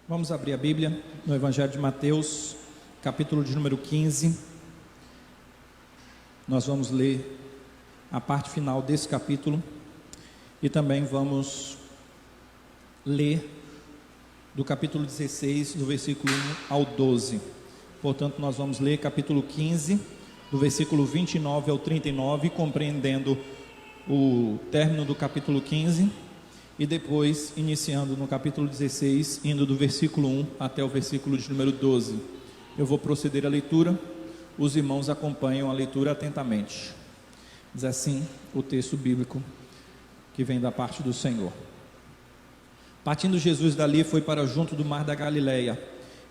Vamos abrir a Bíblia no Evangelho de Mateus, capítulo de número 15. Nós vamos ler a parte final desse capítulo e também vamos ler do capítulo 16, do versículo 1 ao 12. Portanto, nós vamos ler capítulo 15, do versículo 29 ao 39, compreendendo o término do capítulo 15, e depois iniciando no capítulo 16, indo do versículo 1 até o versículo de número 12. Eu vou proceder à leitura, os irmãos acompanham a leitura atentamente. Diz assim o texto bíblico que vem da parte do Senhor. Partindo Jesus dali, foi para junto do mar da Galileia,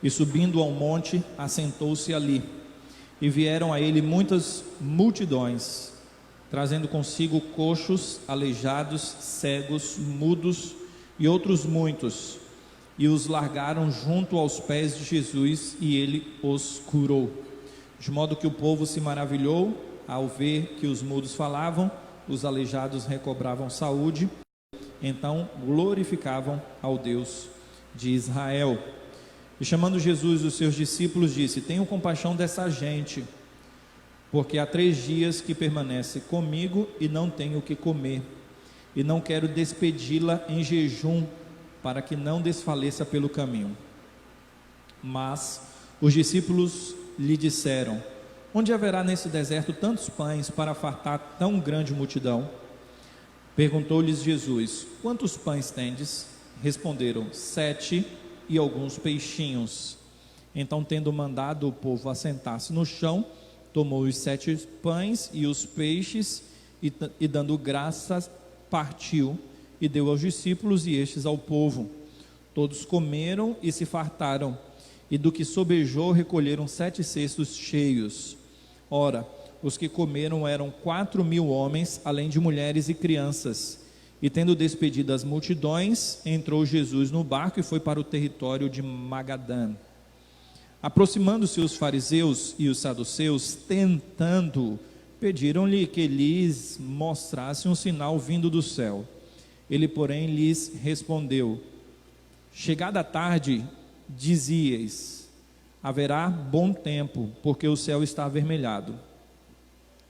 e subindo ao monte, assentou-se ali. E vieram a ele muitas multidões, trazendo consigo coxos, aleijados, cegos, mudos e outros muitos, e os largaram junto aos pés de Jesus, e ele os curou. De modo que o povo se maravilhou ao ver que os mudos falavam, os aleijados recobravam saúde, então glorificavam ao Deus de Israel. E chamando Jesus os seus discípulos, disse: tenham compaixão dessa gente, porque há 3 dias que permanece comigo e não tenho o que comer, e não quero despedi-la em jejum, para que não desfaleça pelo caminho. Mas os discípulos lhe disseram: onde haverá nesse deserto tantos pães para fartar tão grande multidão? Perguntou-lhes Jesus: quantos pães tendes? Responderam: 7 e alguns peixinhos. Então, tendo mandado o povo assentar-se no chão, tomou os 7 pães e os peixes, e dando graças, partiu e deu aos discípulos, e estes ao povo. Todos comeram e se fartaram, e do que sobejou recolheram 7 cestos cheios. Ora, os que comeram eram 4.000 homens, além de mulheres e crianças. E tendo despedido as multidões, entrou Jesus no barco e foi para o território de Magadã. Aproximando-se os fariseus e os saduceus, tentando, pediram-lhe que lhes mostrasse um sinal vindo do céu. Ele, porém, lhes respondeu: chegada a tarde, dizíeis: haverá bom tempo, porque o céu está avermelhado.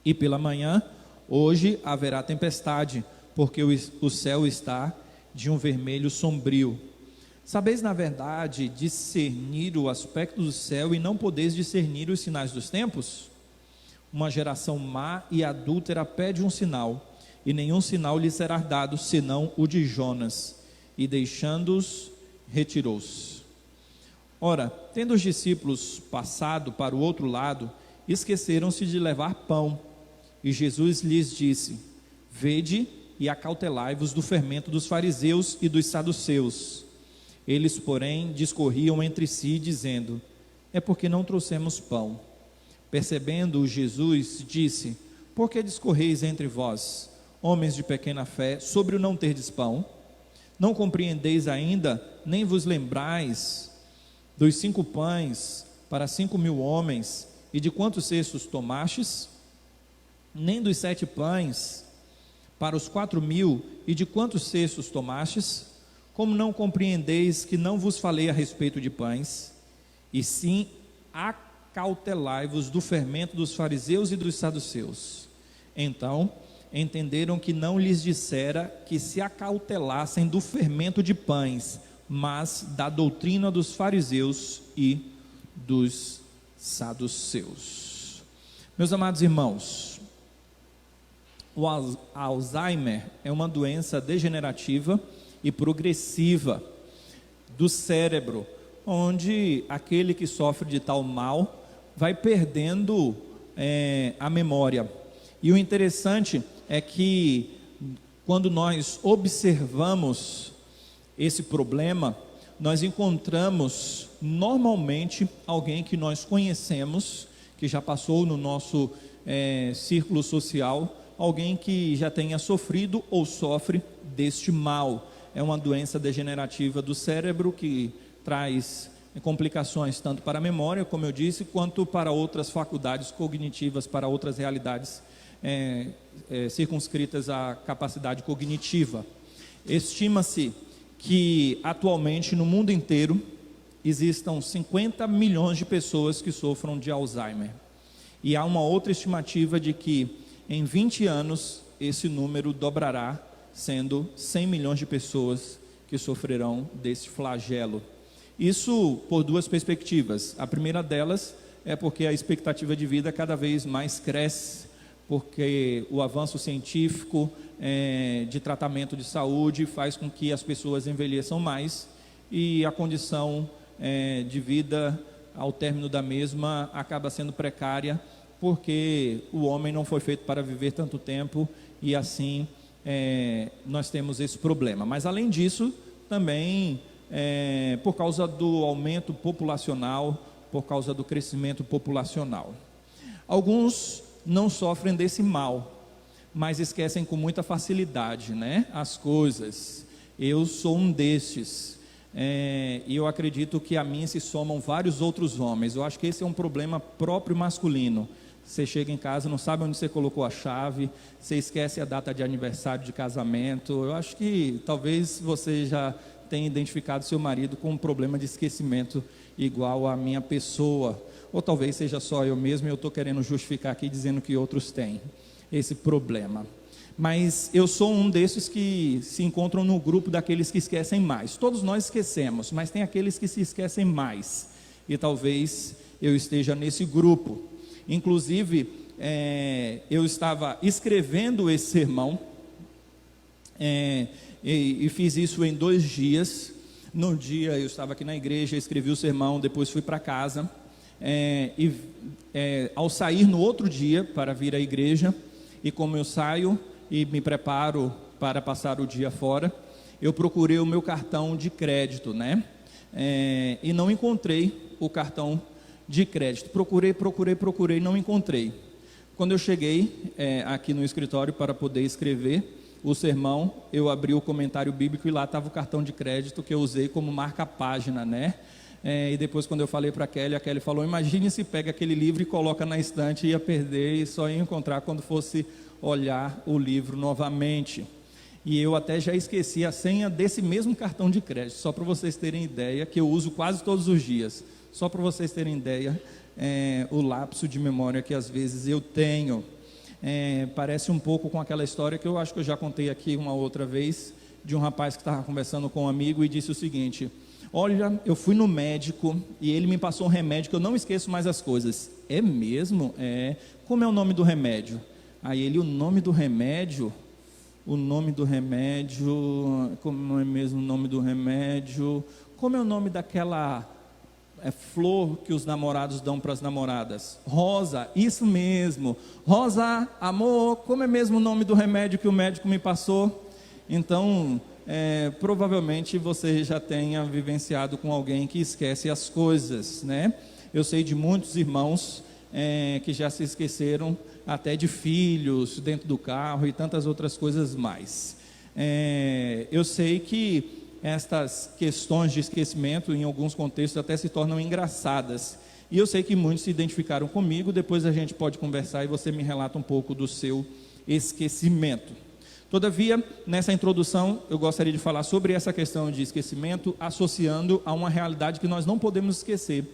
E pela manhã, hoje haverá tempestade, porque o céu está de um vermelho sombrio. Sabeis, na verdade, discernir o aspecto do céu, e não podeis discernir os sinais dos tempos? Uma geração má e adúltera pede um sinal, e nenhum sinal lhe será dado, senão o de Jonas. E deixando-os, retirou-se. Ora, tendo os discípulos passado para o outro lado, esqueceram-se de levar pão. E Jesus lhes disse: vede e acautelai-vos do fermento dos fariseus e dos saduceus. Eles, porém, discorriam entre si, dizendo: é porque não trouxemos pão. Percebendo-o, Jesus disse: por que discorreis entre vós, homens de pequena fé, sobre o não terdes pão? Não compreendeis ainda, nem vos lembrais dos 5 pães para 5.000 homens, e de quantos cestos tomastes? Nem dos 7 pães para os 4.000, e de quantos cestos tomastes? Como não compreendeis que não vos falei a respeito de pães, e sim acautelai-vos do fermento dos fariseus e dos saduceus? Então entenderam que não lhes dissera que se acautelassem do fermento de pães, mas da doutrina dos fariseus e dos saduceus. Meus amados irmãos, o Alzheimer é uma doença degenerativa e progressiva do cérebro, onde aquele que sofre de tal mal vai perdendo a memória. E o interessante é que, quando nós observamos esse problema, nós encontramos normalmente alguém que nós conhecemos, que já passou no nosso círculo social, alguém que já tenha sofrido ou sofre deste mal. É uma doença degenerativa do cérebro que traz complicações tanto para a memória, como eu disse, quanto para outras faculdades cognitivas, para outras realidades circunscritas à capacidade cognitiva. Estima-se que atualmente no mundo inteiro existam 50 milhões de pessoas que sofram de Alzheimer. E há uma outra estimativa de que em 20 anos esse número dobrará, sendo 100 milhões de pessoas que sofrerão desse flagelo. Isso por duas perspectivas. A primeira delas é porque a expectativa de vida cada vez mais cresce, porque o avanço científico de tratamento de saúde faz com que as pessoas envelheçam mais e a condição de vida ao término da mesma acaba sendo precária, porque o homem não foi feito para viver tanto tempo e assim nós temos esse problema. Mas além disso, também por causa do aumento populacional, por causa do crescimento populacional. Alguns não sofrem desse mal, mas esquecem com muita facilidade, né, as coisas. Eu sou um destes. E eu acredito que a mim se somam vários outros homens. Eu acho que esse é um problema próprio masculino. Você chega em casa, não sabe onde você colocou a chave, você esquece a data de aniversário de casamento. Eu acho que talvez você já tenha identificado seu marido com um problema de esquecimento igual à minha pessoa, ou talvez seja só eu mesmo e eu estou querendo justificar aqui dizendo que outros têm esse problema. Mas eu sou um desses que se encontram no grupo daqueles que esquecem mais. Todos nós esquecemos, mas tem aqueles que se esquecem mais. E talvez eu esteja nesse grupo. Inclusive, eu estava escrevendo esse sermão, e fiz isso em 2 dias. No dia eu estava aqui na igreja, escrevi o sermão, depois fui para casa. Ao sair no outro dia para vir à igreja, e como eu saio e me preparo para passar o dia fora, eu procurei o meu cartão de crédito, né? E não encontrei o cartão de crédito. Procurei, não encontrei. Quando eu cheguei aqui no escritório para poder escrever o sermão, eu abri o comentário bíblico e lá estava o cartão de crédito que eu usei como marca-página, né? E depois, quando eu falei para a Kelly falou: imagine se pega aquele livro e coloca na estante, ia perder e só ia encontrar quando fosse olhar o livro novamente. E eu até já esqueci a senha desse mesmo cartão de crédito, só para vocês terem ideia, que eu uso quase todos os dias. Só para vocês terem ideia, o lapso de memória que às vezes eu tenho. Parece um pouco com aquela história que eu acho que eu já contei aqui uma outra vez, de um rapaz que estava conversando com um amigo e disse o seguinte: olha, eu fui no médico e ele me passou um remédio que eu não esqueço mais as coisas. É mesmo? Como é o nome do remédio? Aí ele: o nome do remédio, como é mesmo o nome do remédio? Como é o nome daquela flor que os namorados dão para as namoradas? Rosa, isso mesmo. Rosa, amor, como é mesmo o nome do remédio que o médico me passou? Então, provavelmente você já tenha vivenciado com alguém que esquece as coisas, né? Eu sei de muitos irmãos que já se esqueceram até de filhos dentro do carro e tantas outras coisas mais. Eu sei que estas questões de esquecimento, em alguns contextos, até se tornam engraçadas. E eu sei que muitos se identificaram comigo. Depois a gente pode conversar e você me relata um pouco do seu esquecimento. Todavia, nessa introdução, eu gostaria de falar sobre essa questão de esquecimento, associando a uma realidade que nós não podemos esquecer.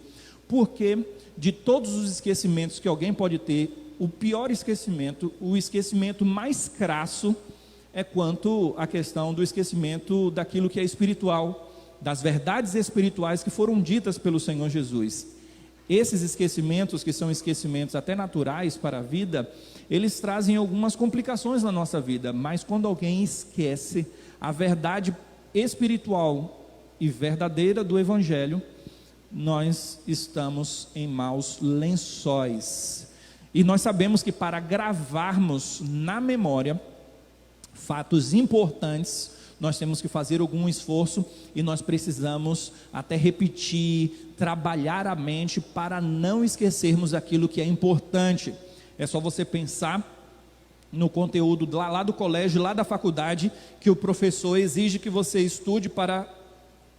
Porque de todos os esquecimentos que alguém pode ter, o pior esquecimento, o esquecimento mais crasso, é quanto à questão do esquecimento daquilo que é espiritual, das verdades espirituais que foram ditas pelo Senhor Jesus. Esses esquecimentos, que são esquecimentos até naturais para a vida, eles trazem algumas complicações na nossa vida, mas quando alguém esquece a verdade espiritual e verdadeira do Evangelho, nós estamos em maus lençóis. E nós sabemos que para gravarmos na memória fatos importantes, nós temos que fazer algum esforço e nós precisamos até repetir, trabalhar a mente para não esquecermos aquilo que é importante. É só você pensar no conteúdo lá do colégio, lá da faculdade, que o professor exige que você estude para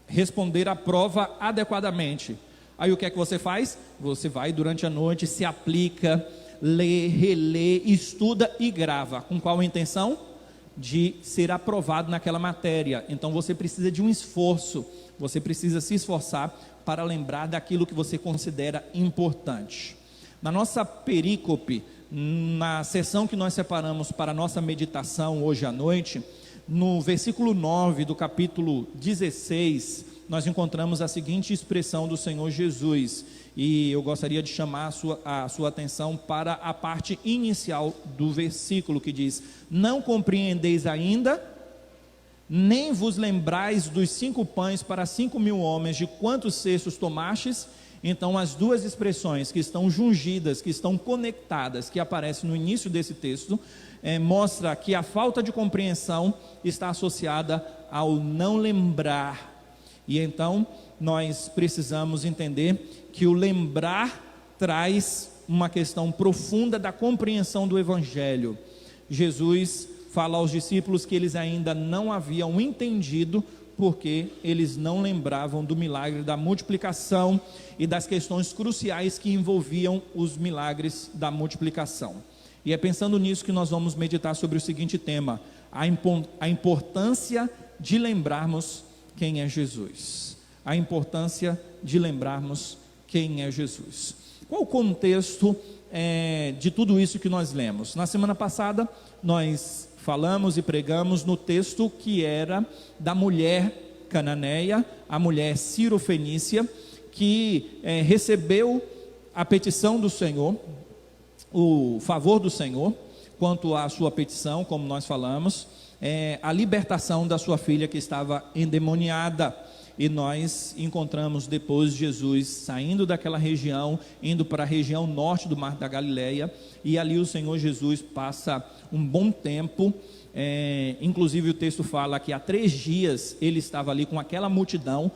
responder a prova adequadamente. Aí o que é que você faz? Você vai durante a noite, se aplica, lê, relê, estuda e grava. Com qual intenção? de ser aprovado naquela matéria. Então você precisa de um esforço, você precisa se esforçar para lembrar daquilo que você considera importante. Na nossa perícope, na sessão que nós separamos para a nossa meditação hoje à noite, no versículo 9 do capítulo 16, nós encontramos a seguinte expressão do Senhor Jesus, e eu gostaria de chamar a sua atenção para a parte inicial do versículo, que diz: não compreendeis ainda, nem vos lembrais dos 5 pães para 5.000 homens, de quantos cestos tomastes? Então as duas expressões que estão jungidas, que estão conectadas, que aparecem no início desse texto, mostra que a falta de compreensão está associada ao não lembrar. E então nós precisamos entender que o lembrar traz uma questão profunda da compreensão do Evangelho. Jesus fala aos discípulos que eles ainda não haviam entendido, porque eles não lembravam do milagre da multiplicação e das questões cruciais que envolviam os milagres da multiplicação. E é pensando nisso que nós vamos meditar sobre o seguinte tema: a importância de lembrarmos quem é Jesus. A importância de lembrarmos quem é Jesus. Qual o contexto de tudo isso que nós lemos? Na semana passada nós falamos e pregamos no texto que era da mulher cananeia, a mulher cirofenícia, que recebeu a petição do Senhor, o favor do Senhor, quanto à sua petição, como nós falamos, a libertação da sua filha que estava endemoniada. E nós encontramos depois Jesus saindo daquela região, indo para a região norte do Mar da Galileia, e ali o Senhor Jesus passa um bom tempo. Inclusive o texto fala que há 3 dias ele estava ali com aquela multidão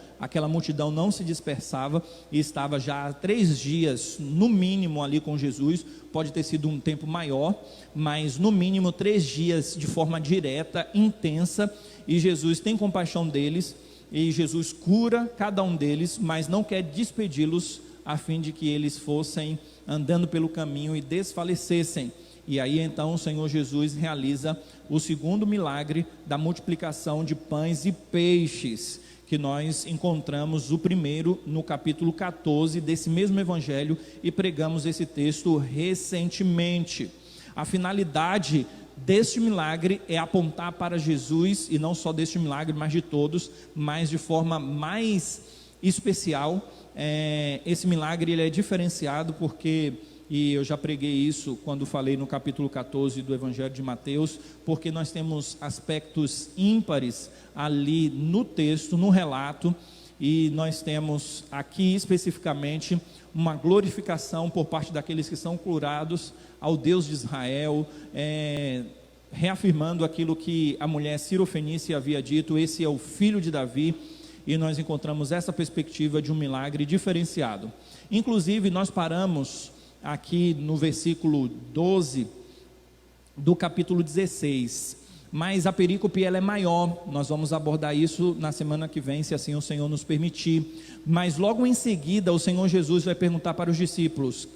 não se dispersava, e estava já há 3 dias no mínimo ali com Jesus. Pode ter sido um tempo maior, mas no mínimo 3 dias de forma direta, intensa, e Jesus tem compaixão deles, e Jesus cura cada um deles, mas não quer despedi-los a fim de que eles fossem andando pelo caminho e desfalecessem. E aí então o Senhor Jesus realiza o segundo milagre da multiplicação de pães e peixes, que nós encontramos o primeiro no capítulo 14 desse mesmo evangelho, e pregamos esse texto recentemente. A finalidade deste milagre é apontar para Jesus, e não só deste milagre, mas de todos, mas de forma mais especial. Esse milagre ele é diferenciado porque, e eu já preguei isso quando falei no capítulo 14 do Evangelho de Mateus, porque nós temos aspectos ímpares ali no texto, no relato, e nós temos aqui especificamente uma glorificação por parte daqueles que são curados ao Deus de Israel, reafirmando aquilo que a mulher cirofenícia havia dito: esse é o filho de Davi. E nós encontramos essa perspectiva de um milagre diferenciado. Inclusive nós paramos aqui no versículo 12 do capítulo 16, mas a perícope ela é maior. Nós vamos abordar isso na semana que vem, se assim o Senhor nos permitir. Mas logo em seguida o Senhor Jesus vai perguntar para os discípulos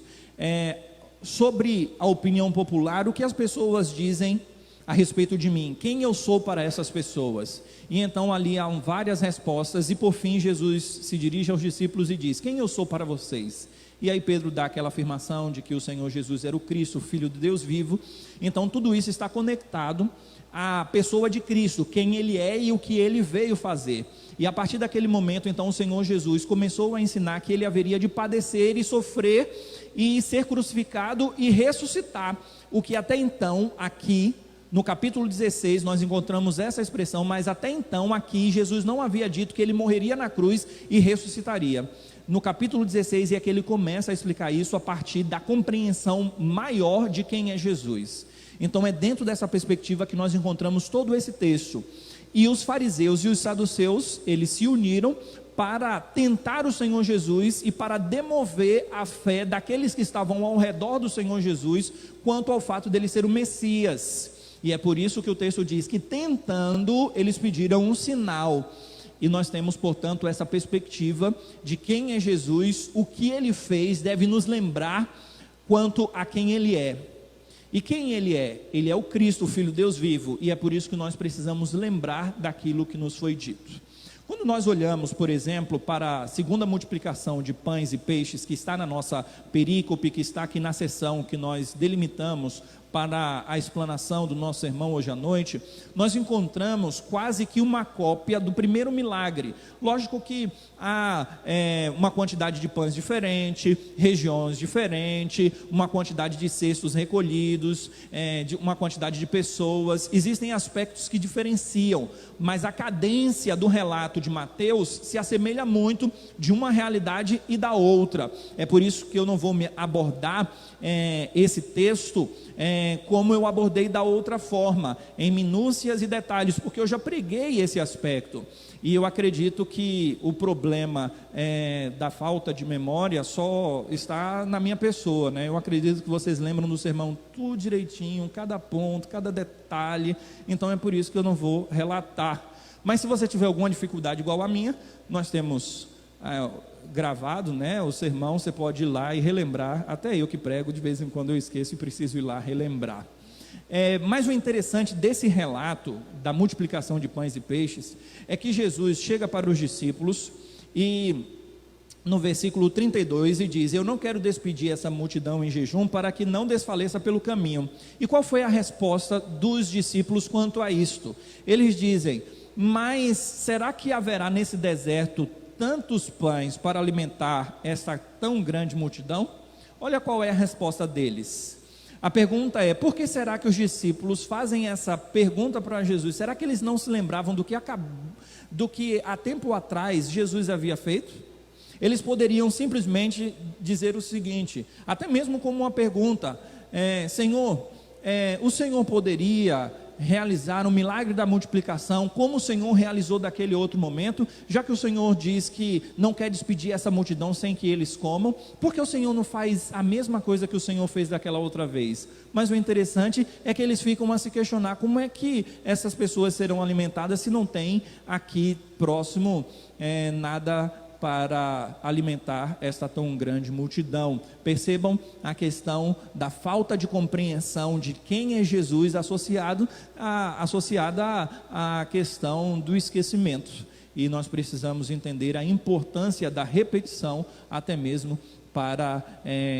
sobre a opinião popular, o que as pessoas dizem a respeito de mim, quem eu sou para essas pessoas. E então ali há várias respostas, e por fim Jesus se dirige aos discípulos e diz: quem eu sou para vocês? E aí Pedro dá aquela afirmação de que o Senhor Jesus era o Cristo, o Filho de Deus vivo. Então tudo isso está conectado à pessoa de Cristo, quem Ele é e o que Ele veio fazer. E a partir daquele momento então o Senhor Jesus começou a ensinar que Ele haveria de padecer e sofrer e ser crucificado e ressuscitar, o que até então aqui no capítulo 16 nós encontramos essa expressão, mas até então aqui Jesus não havia dito que Ele morreria na cruz e ressuscitaria. No capítulo 16 é que Ele começa a explicar isso a partir da compreensão maior de quem é Jesus. Então é dentro dessa perspectiva que nós encontramos todo esse texto. E os fariseus e os saduceus, eles se uniram para tentar o Senhor Jesus e para demover a fé daqueles que estavam ao redor do Senhor Jesus quanto ao fato dele ser o Messias. E é por isso que o texto diz que, tentando, eles pediram um sinal. E nós temos, portanto, essa perspectiva de quem é Jesus, o que Ele fez deve nos lembrar quanto a quem Ele é. E quem ele é? Ele é o Cristo, o Filho de Deus vivo, e é por isso que nós precisamos lembrar daquilo que nos foi dito. Quando nós olhamos, por exemplo, para a segunda multiplicação de pães e peixes, que está na nossa perícope, que está aqui na seção que nós delimitamos para a explanação do nosso sermão hoje à noite, nós encontramos quase que uma cópia do primeiro milagre. Lógico que há uma quantidade de pães diferente, regiões diferentes, uma quantidade de cestos recolhidos, uma quantidade de pessoas, existem aspectos que diferenciam, mas a cadência do relato de Mateus se assemelha muito de uma realidade e da outra. É por isso que eu não vou me abordar esse texto como eu abordei da outra forma, em minúcias e detalhes, porque eu já preguei esse aspecto, e eu acredito que o problema da falta de memória só está na minha pessoa, né? Eu acredito que vocês lembram do sermão tudo direitinho, cada ponto, cada detalhe, então é por isso que eu não vou relatar. Mas se você tiver alguma dificuldade igual a minha, nós temos gravado, né, o sermão, você pode ir lá e relembrar. Até eu que prego, de vez em quando eu esqueço e preciso ir lá relembrar. Mas o interessante desse relato da multiplicação de pães e peixes é que Jesus chega para os discípulos e no versículo 32 e diz: eu não quero despedir essa multidão em jejum para que não desfaleça pelo caminho. E qual foi a resposta dos discípulos quanto a isto? Eles dizem: mas será que haverá nesse deserto tantos pães para alimentar essa tão grande multidão? Olha qual é a resposta deles. A pergunta é: por que será que os discípulos fazem essa pergunta para Jesus? Será que eles não se lembravam do que há tempo atrás Jesus havia feito? Eles poderiam simplesmente dizer o seguinte, até mesmo como uma pergunta: Senhor, o Senhor poderia realizar um milagre da multiplicação como o Senhor realizou daquele outro momento, já que o Senhor diz que não quer despedir essa multidão sem que eles comam, porque o Senhor não faz a mesma coisa que o Senhor fez daquela outra vez? Mas o interessante é que eles ficam a se questionar: como é que essas pessoas serão alimentadas se não tem aqui próximo nada para alimentar esta tão grande multidão? Percebam a questão da falta de compreensão de quem é Jesus associada à questão do esquecimento, e nós precisamos entender a importância da repetição, até mesmo para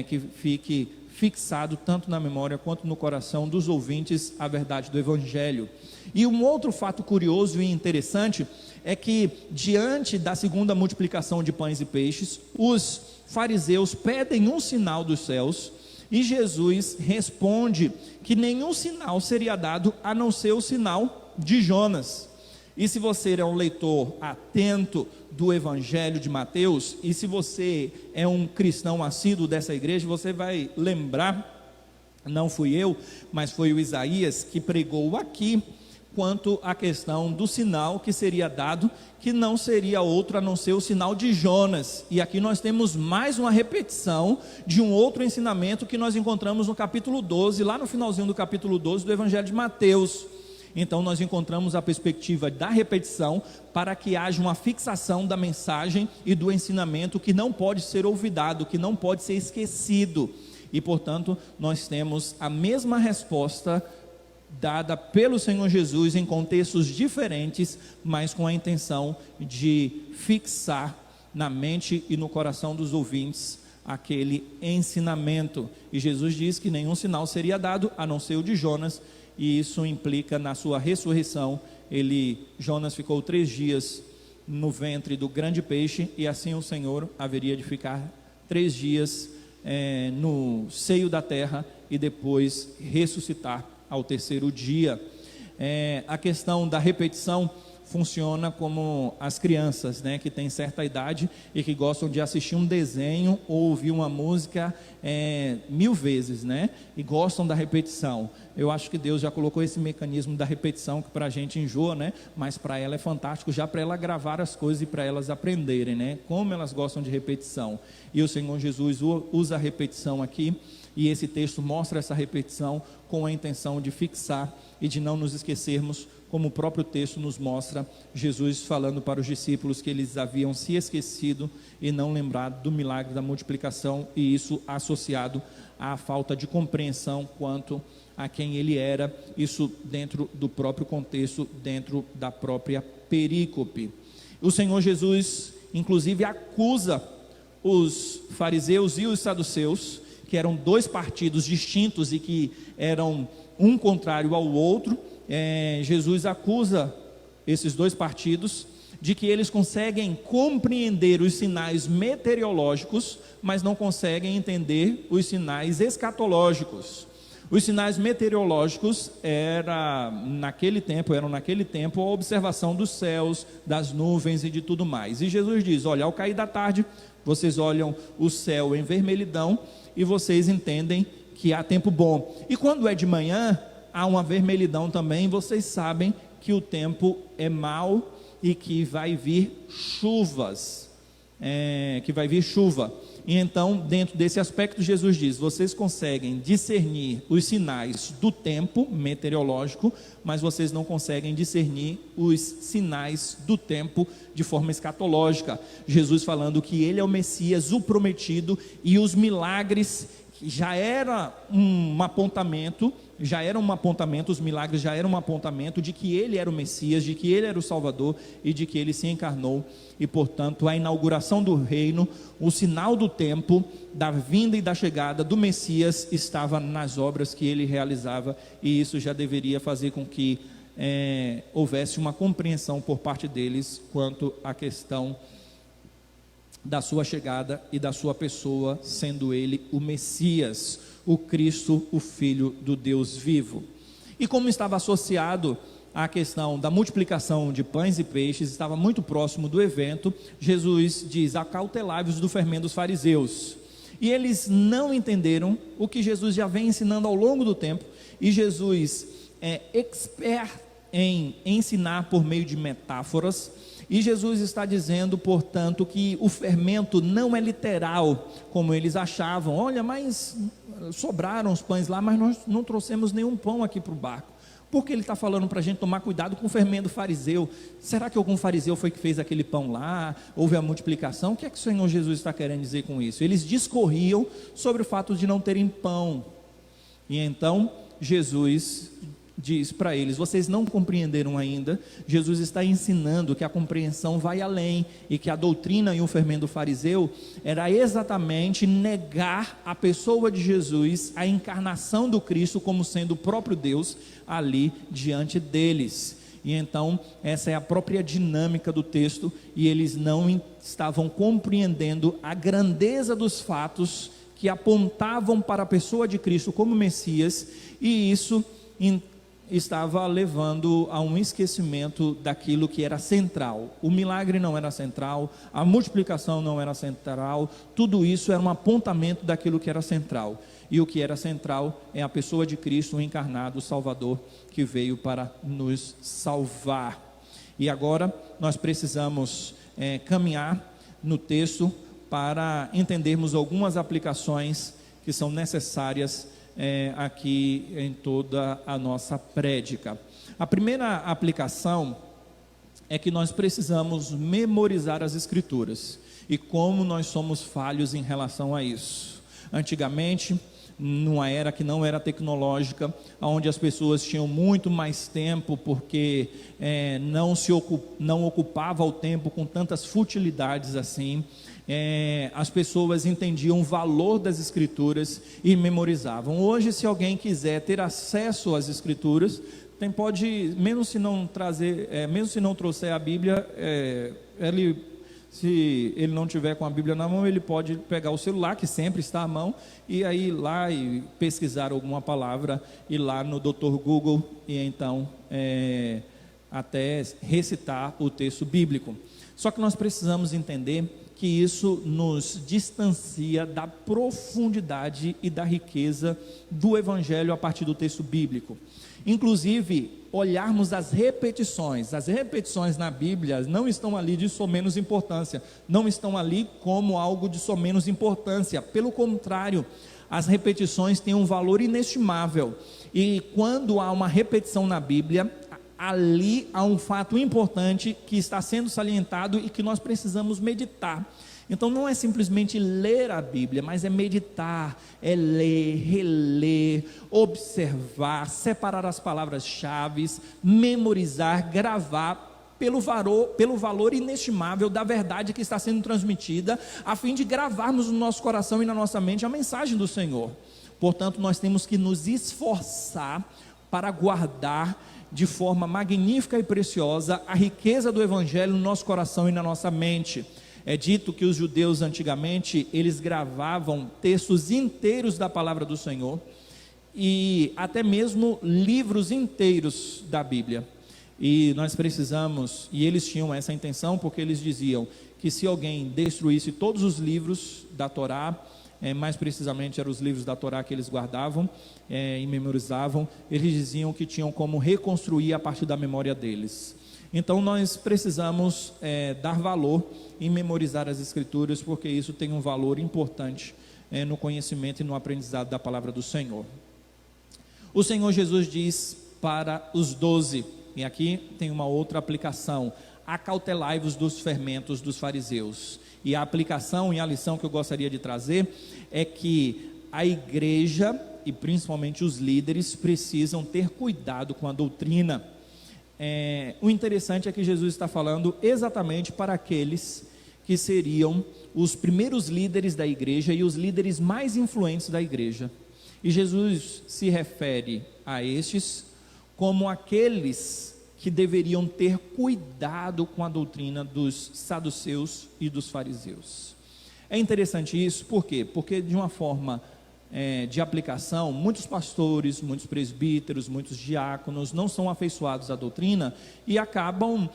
que fique fixado tanto na memória quanto no coração dos ouvintes a verdade do Evangelho. E um outro fato curioso e interessante é que, diante da segunda multiplicação de pães e peixes, os fariseus pedem um sinal dos céus, e Jesus responde que nenhum sinal seria dado a não ser o sinal de Jonas. E se você é um leitor atento do Evangelho de Mateus, e se você é um cristão assíduo dessa igreja, você vai lembrar, não fui eu, mas foi o Isaías que pregou aqui, quanto à questão do sinal que seria dado, que não seria outro a não ser o sinal de Jonas. E aqui nós temos mais uma repetição de um outro ensinamento que nós encontramos no capítulo 12, lá no finalzinho do capítulo 12 do Evangelho de Mateus. Então nós encontramos a perspectiva da repetição para que haja uma fixação da mensagem e do ensinamento que não pode ser olvidado, que não pode ser esquecido. E portanto nós temos a mesma resposta dada pelo Senhor Jesus em contextos diferentes, mas com a intenção de fixar na mente e no coração dos ouvintes aquele ensinamento. E Jesus diz que nenhum sinal seria dado a não ser o de Jonas, e isso implica na sua ressurreição. Jonas ficou 3 dias no ventre do grande peixe, e assim o Senhor haveria de ficar 3 dias no seio da terra e depois ressuscitar ao 3º dia. A questão da repetição funciona como as crianças, né, que têm certa idade e que gostam de assistir um desenho ou ouvir uma música 1000 vezes, né, e gostam da repetição. Eu acho que Deus já colocou esse mecanismo da repetição, que para a gente enjoa, né, mas para ela é fantástico, já para ela gravar as coisas e para elas aprenderem, né, como elas gostam de repetição. E o Senhor Jesus usa a repetição aqui, e esse texto mostra essa repetição com a intenção de fixar e de não nos esquecermos, como o próprio texto nos mostra, Jesus falando para os discípulos que eles haviam se esquecido e não lembrado do milagre da multiplicação, e isso associado à falta de compreensão quanto a quem ele era, isso dentro do próprio contexto, dentro da própria perícope. O Senhor Jesus, inclusive, acusa os fariseus e os saduceus, que eram dois partidos distintos e que eram um contrário ao outro. Jesus acusa esses dois partidos de que eles conseguem compreender os sinais meteorológicos, mas não conseguem entender os sinais escatológicos. Os sinais meteorológicos eram naquele tempo a observação dos céus, das nuvens e de tudo mais. E Jesus diz: olha, ao cair da tarde, vocês olham o céu em vermelhidão e vocês entendem que há tempo bom. E quando é de manhã, há uma vermelhidão também, vocês sabem que o tempo é mau e que vai vir chuvas, E então, dentro desse aspecto, Jesus diz: vocês conseguem discernir os sinais do tempo meteorológico, mas vocês não conseguem discernir os sinais do tempo de forma escatológica. Jesus falando que ele é o Messias, o prometido, e os milagres já era um apontamento, os milagres já eram um apontamento de que ele era o Messias, de que ele era o Salvador e de que ele se encarnou. E portanto a inauguração do reino, o sinal do tempo, da vinda e da chegada do Messias estava nas obras que ele realizava, e isso já deveria fazer com que houvesse uma compreensão por parte deles quanto à questão da sua chegada e da sua pessoa, sendo ele o Messias, o Cristo, o Filho do Deus vivo. E como estava associado à questão da multiplicação de pães e peixes, estava muito próximo do evento, Jesus diz: acautelai-vos do fermento dos fariseus. E eles não entenderam o que Jesus já vem ensinando ao longo do tempo, e Jesus é expert em ensinar por meio de metáforas. E Jesus está dizendo, portanto, que o fermento não é literal, como eles achavam. Olha, mas sobraram os pães lá, mas nós não trouxemos nenhum pão aqui para o barco. Porque ele está falando para a gente tomar cuidado com o fermento fariseu. Será que algum fariseu foi que fez aquele pão lá? Houve a multiplicação? O que é que o Senhor Jesus está querendo dizer com isso? Eles discorriam sobre o fato de não terem pão. E então Jesus diz para eles: vocês não compreenderam ainda. Jesus está ensinando que a compreensão vai além, e que a doutrina e o fermento fariseu era exatamente negar a pessoa de Jesus, a encarnação do Cristo como sendo o próprio Deus ali diante deles. E então essa é a própria dinâmica do texto, e eles não estavam compreendendo a grandeza dos fatos que apontavam para a pessoa de Cristo como Messias, e isso estava levando a um esquecimento daquilo que era central. O milagre não era central, a multiplicação não era central, tudo isso era um apontamento daquilo que era central. E o que era central é a pessoa de Cristo, o encarnado, o Salvador, que veio para nos salvar. E agora nós precisamos caminhar no texto para entendermos algumas aplicações que são necessárias aqui em toda a nossa prédica. A primeira aplicação é que nós precisamos memorizar as Escrituras, e como nós somos falhos em relação a isso. Antigamente, numa era que não era tecnológica, onde as pessoas tinham muito mais tempo, porque não ocupava o tempo com tantas futilidades assim, as pessoas entendiam o valor das Escrituras e memorizavam. Hoje, se alguém quiser ter acesso às Escrituras, mesmo se não trouxer a Bíblia, se ele não tiver com a Bíblia na mão, ele pode pegar o celular, que sempre está à mão, e aí ir lá e pesquisar alguma palavra, ir lá no Dr. Google, e então até recitar o texto bíblico. Só que nós precisamos entender que isso nos distancia da profundidade e da riqueza do Evangelho a partir do texto bíblico. Inclusive, olharmos as repetições na Bíblia não estão ali de somenos importância, não estão ali como algo de somenos importância, pelo contrário, as repetições têm um valor inestimável, e quando há uma repetição na Bíblia, ali há um fato importante que está sendo salientado e que nós precisamos meditar. Então não é simplesmente ler a Bíblia, mas é meditar, é ler, reler, observar, separar as palavras-chave, memorizar, gravar pelo valor inestimável da verdade que está sendo transmitida, a fim de gravarmos no nosso coração e na nossa mente a mensagem do Senhor. Portanto, nós temos que nos esforçar para guardar de forma magnífica e preciosa a riqueza do Evangelho no nosso coração e na nossa mente. É dito que os judeus antigamente, eles gravavam textos inteiros da palavra do Senhor e até mesmo livros inteiros da Bíblia. E nós precisamos, e eles tinham essa intenção porque eles diziam que se alguém destruísse todos os livros da Torá, mais precisamente eram os livros da Torá que eles guardavam e memorizavam, eles diziam que tinham como reconstruir a partir da memória deles. Então nós precisamos dar valor em memorizar as Escrituras, porque isso tem um valor importante no conhecimento e no aprendizado da palavra do Senhor. O Senhor Jesus diz para os 12, e aqui tem uma outra aplicação: acautelai-vos dos fermentos dos fariseus. E a aplicação e a lição que eu gostaria de trazer é que a igreja, e principalmente os líderes, precisam ter cuidado com a doutrina. O interessante é que Jesus está falando exatamente para aqueles que seriam os primeiros líderes da igreja e os líderes mais influentes da igreja. E Jesus se refere a estes como aqueles que deveriam ter cuidado com a doutrina dos saduceus e dos fariseus. É interessante isso, por quê? Porque de uma forma de aplicação, muitos pastores, muitos presbíteros, muitos diáconos não são afeiçoados à doutrina e acabam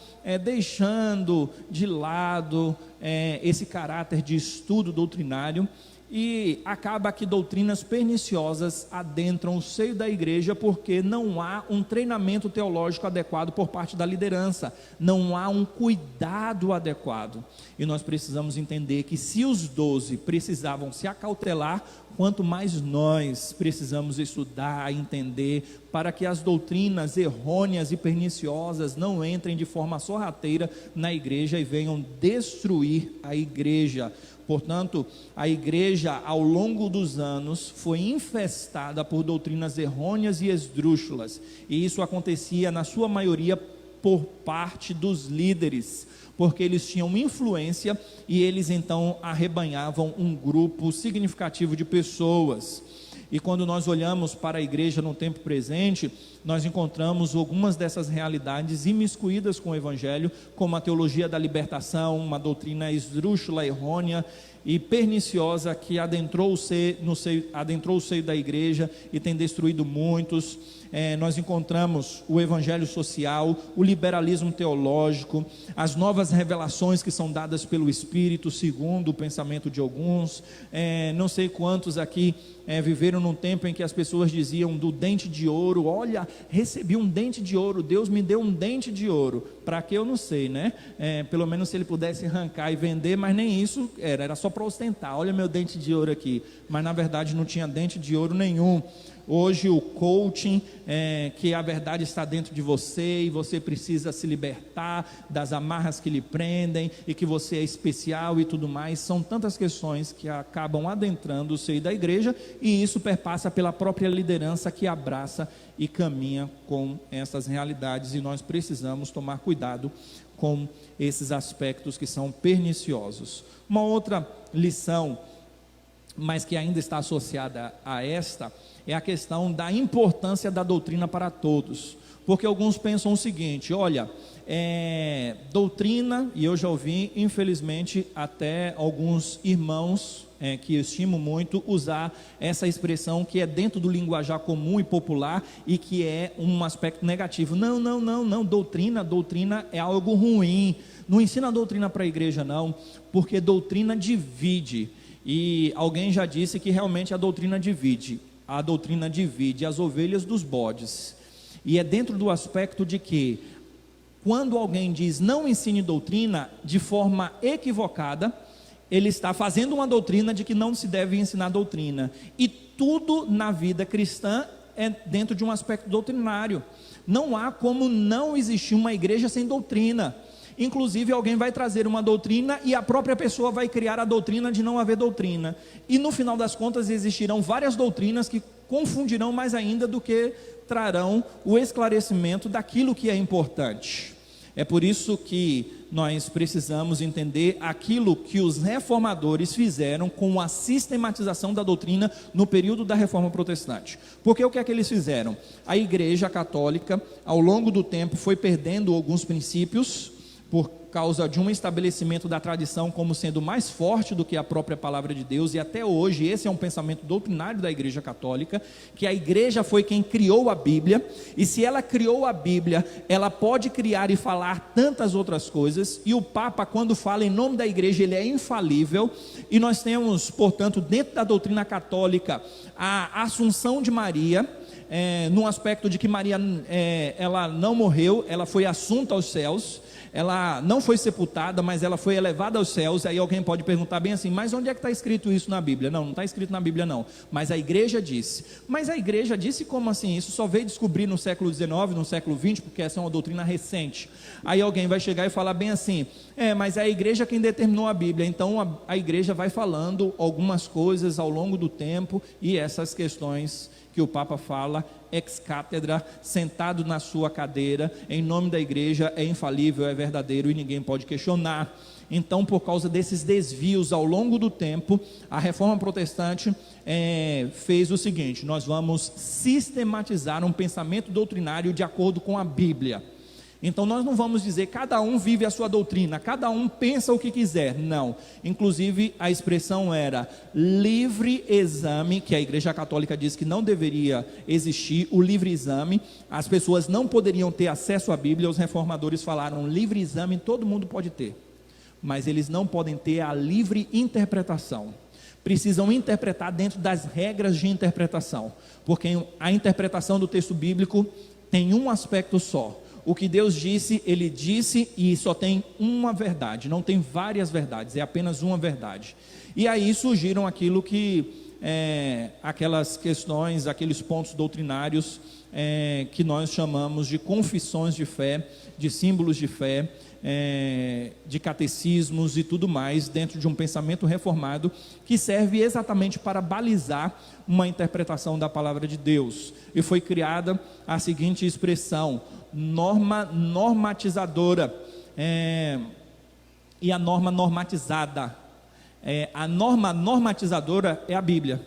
deixando de lado esse caráter de estudo doutrinário, e acaba que doutrinas perniciosas adentram o seio da igreja porque não há um treinamento teológico adequado por parte da liderança, não há um cuidado adequado. E nós precisamos entender que se os 12 precisavam se acautelar, quanto mais nós precisamos estudar, entender, para que as doutrinas errôneas e perniciosas não entrem de forma sorrateira na igreja e venham destruir a igreja. Portanto, a igreja ao longo dos anos foi infestada por doutrinas errôneas e esdrúxulas, e isso acontecia na sua maioria por parte dos líderes, porque eles tinham influência e eles então arrebanhavam um grupo significativo de pessoas. E quando nós olhamos para a igreja no tempo presente, nós encontramos algumas dessas realidades imiscuídas com o Evangelho, como a teologia da libertação, uma doutrina esdrúxula, errônea e perniciosa que adentrou o seio da igreja e tem destruído muitos. Nós encontramos o evangelho social, o liberalismo teológico, as novas revelações que são dadas pelo Espírito, segundo o pensamento de alguns. Não sei quantos aqui viveram num tempo em que as pessoas diziam do dente de ouro: olha, recebi um dente de ouro, Deus me deu um dente de ouro. Para que eu não sei, né? Pelo menos se ele pudesse arrancar e vender, mas nem isso era só para ostentar: olha meu dente de ouro aqui. Mas na verdade não tinha dente de ouro nenhum. Hoje o coaching, que a verdade está dentro de você e você precisa se libertar das amarras que lhe prendem e que você é especial e tudo mais, são tantas questões que acabam adentrando o seio da igreja, e isso perpassa pela própria liderança que abraça e caminha com essas realidades, e nós precisamos tomar cuidado com esses aspectos que são perniciosos. Uma outra lição, mas que ainda está associada a esta, é a questão da importância da doutrina para todos, porque alguns pensam o seguinte: olha, doutrina, e eu já ouvi infelizmente até alguns irmãos que eu estimo muito usar essa expressão que é dentro do linguajar comum e popular e que é um aspecto negativo. Não, doutrina é algo ruim, não ensina a doutrina para a igreja não, porque doutrina divide. E alguém já disse que realmente a doutrina divide as ovelhas dos bodes, e é dentro do aspecto de que quando alguém diz não ensine doutrina de forma equivocada, ele está fazendo uma doutrina de que não se deve ensinar doutrina, e tudo na vida cristã é dentro de um aspecto doutrinário. Não há como não existir uma igreja sem doutrina. Inclusive alguém vai trazer uma doutrina e a própria pessoa vai criar a doutrina de não haver doutrina, e no final das contas existirão várias doutrinas que confundirão mais ainda do que trarão o esclarecimento daquilo que é importante. É por isso que nós precisamos entender aquilo que os reformadores fizeram com a sistematização da doutrina no período da Reforma Protestante. Porque o que é que eles fizeram? A Igreja Católica, ao longo do tempo, foi perdendo alguns princípios, por causa de um estabelecimento da tradição como sendo mais forte do que a própria palavra de Deus, e até hoje esse é um pensamento doutrinário da Igreja Católica, que a Igreja foi quem criou a Bíblia, e se ela criou a Bíblia, ela pode criar e falar tantas outras coisas, e o Papa, quando fala em nome da Igreja, ele é infalível, e nós temos, portanto, dentro da doutrina católica, a Assunção de Maria, num aspecto de que Maria, ela não morreu, ela foi assunta aos céus, ela não foi sepultada, mas ela foi elevada aos céus. Aí alguém pode perguntar bem assim, mas onde é que está escrito isso na Bíblia? Não está escrito na Bíblia não, mas a igreja disse. Mas a igreja disse como assim? Isso só veio descobrir no século XIX, no século XX, porque essa é uma doutrina recente. Aí alguém vai chegar e falar bem assim, mas é a igreja quem determinou a Bíblia, então a igreja vai falando algumas coisas ao longo do tempo, e essas questões que o Papa fala ex cátedra, sentado na sua cadeira, em nome da igreja, é infalível, é verdadeiro e ninguém pode questionar. Então, por causa desses desvios ao longo do tempo, a Reforma Protestante fez o seguinte: nós vamos sistematizar um pensamento doutrinário de acordo com a Bíblia. Então nós não vamos dizer cada um vive a sua doutrina, cada um pensa o que quiser, não. Inclusive a expressão era livre exame, que a Igreja Católica diz que não deveria existir o livre exame, as pessoas não poderiam ter acesso à Bíblia. Os reformadores falaram livre exame todo mundo pode ter, mas eles não podem ter a livre interpretação. Precisam interpretar dentro das regras de interpretação, porque a interpretação do texto bíblico tem um aspecto só. O que Deus disse, Ele disse, e só tem uma verdade, não tem várias verdades, é apenas uma verdade. E aí surgiram aquilo que, aquelas questões, aqueles pontos doutrinários que nós chamamos de confissões de fé, de símbolos de fé, de catecismos e tudo mais, dentro de um pensamento reformado, que serve exatamente para balizar uma interpretação da palavra de Deus. E foi criada a seguinte expressão: norma normatizadora, e a norma normatizada. A norma normatizadora é a Bíblia.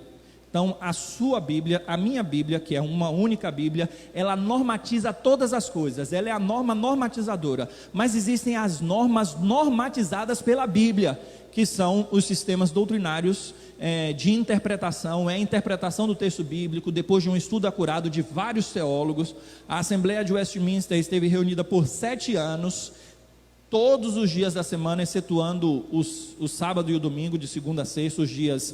Então a sua Bíblia, a minha Bíblia, que é uma única Bíblia, ela normatiza todas as coisas, ela é a norma normatizadora. Mas existem as normas normatizadas pela Bíblia, que são os sistemas doutrinários de interpretação, a interpretação do texto bíblico, depois de um estudo acurado de vários teólogos. A Assembleia de Westminster esteve reunida por 7 anos, todos os dias da semana, excetuando o sábado e o domingo, de segunda a sexta, os dias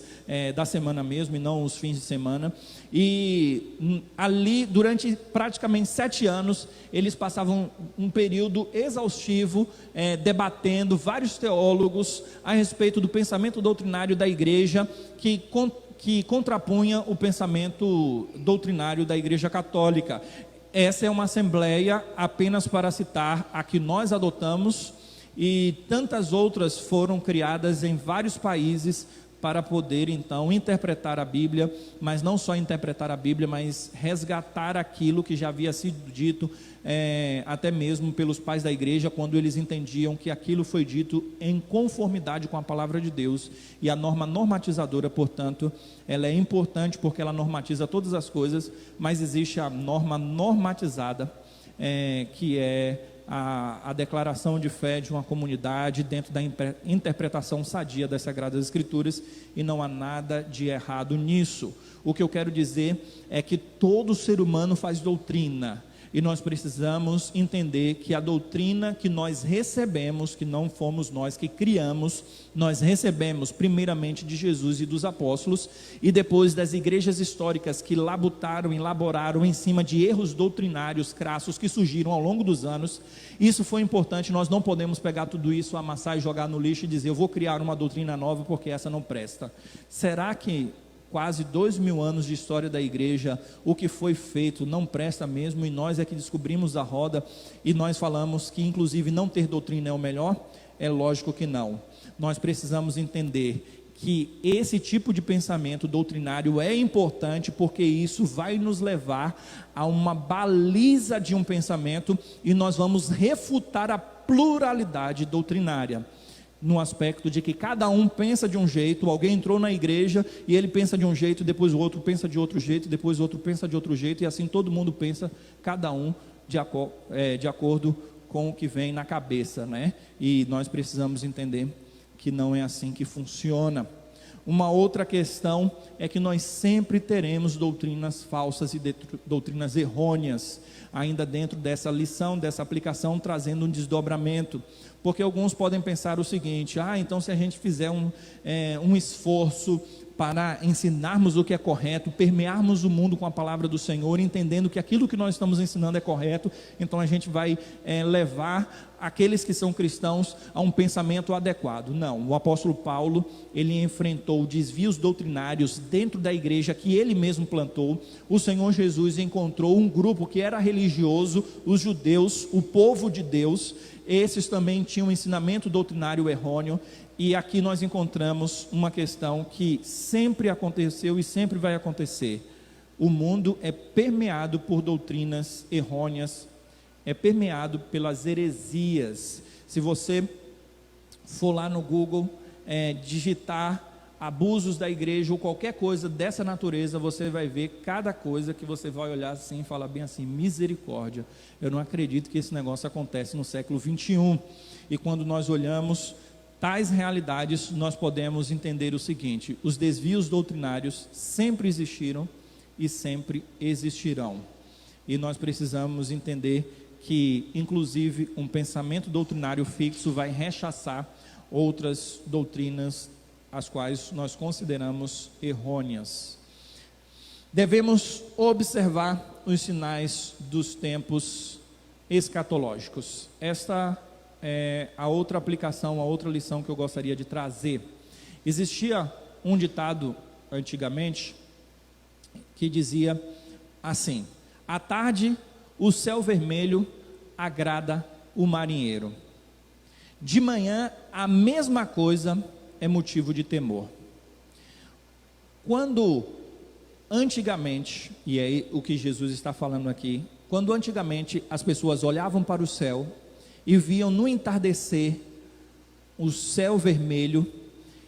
da semana mesmo, e não os fins de semana. E ali, durante praticamente 7 anos, eles passavam um período exaustivo, debatendo vários teólogos a respeito do pensamento doutrinário da igreja, que contrapunha o pensamento doutrinário da Igreja Católica. Essa é uma assembleia, apenas para citar, a que nós adotamos, e tantas outras foram criadas em vários países para poder então interpretar a Bíblia, mas não só interpretar a Bíblia, mas resgatar aquilo que já havia sido dito, até mesmo pelos pais da igreja, quando eles entendiam que aquilo foi dito em conformidade com a palavra de Deus. E a norma normatizadora, portanto, ela é importante porque ela normatiza todas as coisas, mas existe a norma normatizada, que é a declaração de fé de uma comunidade dentro da interpretação sadia das Sagradas Escrituras, e não há nada de errado nisso. O que eu quero dizer é que todo ser humano faz doutrina, e nós precisamos entender que a doutrina que nós recebemos, que não fomos nós que criamos, nós recebemos primeiramente de Jesus e dos apóstolos, e depois das igrejas históricas que labutaram, elaboraram em cima de erros doutrinários crassos que surgiram ao longo dos anos. Isso foi importante. Nós não podemos pegar tudo isso, amassar e jogar no lixo e dizer: eu vou criar uma doutrina nova porque essa não presta. Será que quase 2000 anos de história da igreja, o que foi feito não presta mesmo, e nós é que descobrimos a roda, e nós falamos que inclusive não ter doutrina é o melhor? É lógico que não. Nós precisamos entender que esse tipo de pensamento doutrinário é importante, porque isso vai nos levar a uma baliza de um pensamento, e nós vamos refutar a pluralidade doutrinária, no aspecto de que cada um pensa de um jeito. Alguém entrou na igreja e ele pensa de um jeito, depois o outro pensa de outro jeito, depois o outro pensa de outro jeito, e assim todo mundo pensa, cada um de acordo com o que vem na cabeça, né? E nós precisamos entender que não é assim que funciona. Uma outra questão é que nós sempre teremos doutrinas falsas e doutrinas errôneas, ainda dentro dessa lição, dessa aplicação, trazendo um desdobramento, porque alguns podem pensar o seguinte: então se a gente fizer um esforço para ensinarmos o que é correto, permearmos o mundo com a palavra do Senhor, entendendo que aquilo que nós estamos ensinando é correto, então a gente vai levar aqueles que são cristãos a um pensamento adequado. Não, o apóstolo Paulo, ele enfrentou desvios doutrinários dentro da igreja que ele mesmo plantou. O Senhor Jesus encontrou um grupo que era religioso, os judeus, o povo de Deus. Esses também tinham um ensinamento doutrinário errôneo, e aqui nós encontramos uma questão que sempre aconteceu e sempre vai acontecer. O mundo é permeado por doutrinas errôneas, é permeado pelas heresias. Se você for lá no Google, digitar abusos da igreja ou qualquer coisa dessa natureza, você vai ver cada coisa que você vai olhar assim e falar bem assim: misericórdia, eu não acredito que esse negócio acontece no século 21. E quando nós olhamos tais realidades, nós podemos entender o seguinte: os desvios doutrinários sempre existiram e sempre existirão, e nós precisamos entender que inclusive um pensamento doutrinário fixo vai rechaçar outras doutrinas as quais nós consideramos errôneas. Devemos observar os sinais dos tempos escatológicos. Esta é a outra aplicação, a outra lição que eu gostaria de trazer. Existia um ditado antigamente que dizia assim: à tarde o céu vermelho agrada o marinheiro, de manhã a mesma coisa é motivo de temor. Quando antigamente, e é o que Jesus está falando aqui, quando antigamente as pessoas olhavam para o céu e viam no entardecer o céu vermelho,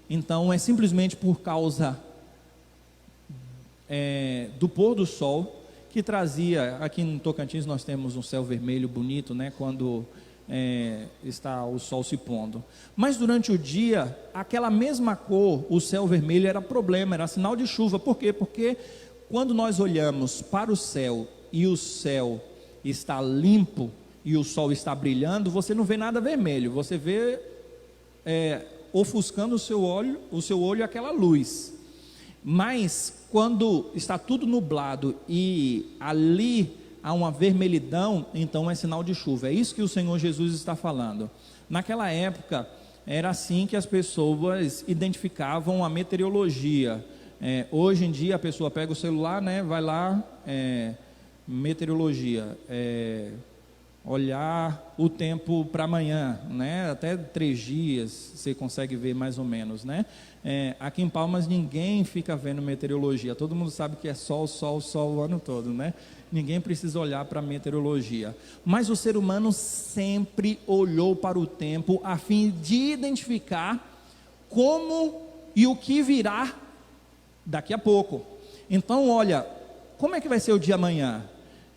então é simplesmente por causa do pôr do sol, que trazia, aqui no Tocantins nós temos um céu vermelho bonito, né, quando está o sol se pondo, mas durante o dia, aquela mesma cor, o céu vermelho, era problema, era sinal de chuva. Por quê? Porque quando nós olhamos para o céu e o céu está limpo e o sol está brilhando, você não vê nada vermelho, você vê ofuscando o seu olho aquela luz. Mas quando está tudo nublado e ali há uma vermelhidão, então é sinal de chuva. É isso que o Senhor Jesus está falando. Naquela época era assim que as pessoas identificavam a meteorologia. Hoje em dia a pessoa pega o celular, né, vai lá, meteorologia, olhar o tempo para amanhã, né, até 3 dias você consegue ver mais ou menos, né? Aqui em Palmas ninguém fica vendo meteorologia, todo mundo sabe que é sol, sol, sol o ano todo, né? Ninguém precisa olhar para a meteorologia, mas o ser humano sempre olhou para o tempo a fim de identificar como e o que virá daqui a pouco. Então olha, como é que vai ser o dia amanhã?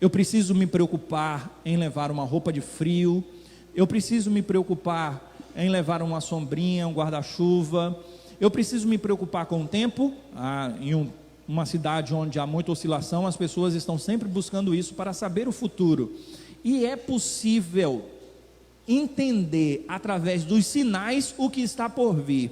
Eu preciso me preocupar em levar uma roupa de frio, eu preciso me preocupar em levar uma sombrinha, um guarda-chuva, eu preciso me preocupar com o tempo. Em uma cidade onde há muita oscilação, as pessoas estão sempre buscando isso para saber o futuro, e é possível entender através dos sinais o que está por vir.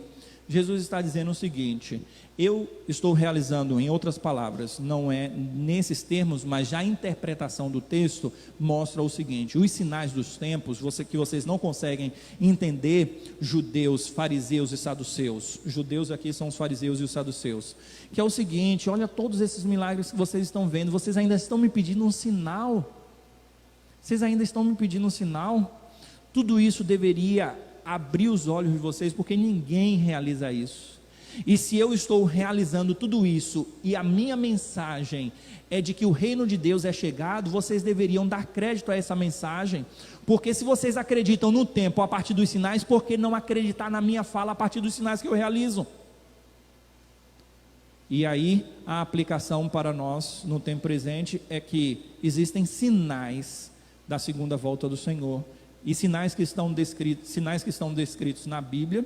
Jesus está dizendo o seguinte: eu estou realizando, em outras palavras, não é nesses termos, mas já a interpretação do texto mostra o seguinte: os sinais dos tempos, que vocês não conseguem entender, judeus, fariseus e saduceus, judeus aqui são os fariseus e os saduceus, que é o seguinte: olha todos esses milagres que vocês estão vendo, vocês ainda estão me pedindo um sinal, tudo isso deveria abrir os olhos de vocês, porque ninguém realiza isso. E se eu estou realizando tudo isso, e a minha mensagem é de que o reino de Deus é chegado, vocês deveriam dar crédito a essa mensagem, porque se vocês acreditam no tempo a partir dos sinais, por que não acreditar na minha fala a partir dos sinais que eu realizo? E aí a aplicação para nós no tempo presente é que existem sinais da segunda volta do Senhor, e sinais que estão descritos na Bíblia,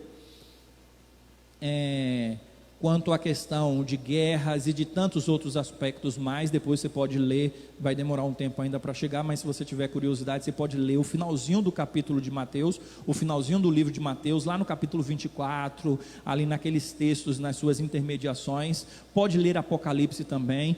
quanto à questão de guerras e de tantos outros aspectos mais. Depois você pode ler, vai demorar um tempo ainda para chegar, mas se você tiver curiosidade, você pode ler o finalzinho do capítulo de Mateus, o finalzinho do livro de Mateus, lá no capítulo 24, ali naqueles textos, nas suas intermediações. Pode ler Apocalipse também.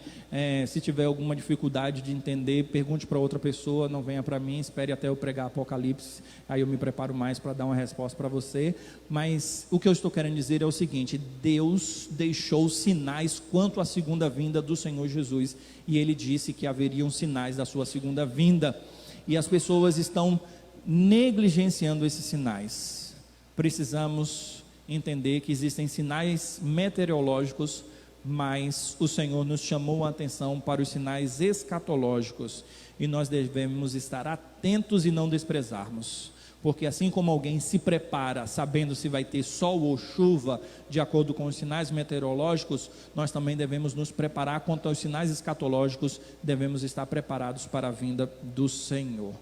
Se tiver alguma dificuldade de entender, pergunte para outra pessoa, não venha para mim, espere até eu pregar Apocalipse, aí eu me preparo mais para dar uma resposta para você. Mas o que eu estou querendo dizer é o seguinte: Deus deixou sinais quanto à segunda vinda do Senhor Jesus, e Ele disse que haveriam sinais da sua segunda vinda, e as pessoas estão negligenciando esses sinais. Precisamos entender que existem sinais meteorológicos, mas o Senhor nos chamou a atenção para os sinais escatológicos, e nós devemos estar atentos e não desprezarmos, porque assim como alguém se prepara sabendo se vai ter sol ou chuva, de acordo com os sinais meteorológicos, nós também devemos nos preparar quanto aos sinais escatológicos, devemos estar preparados para a vinda do Senhor.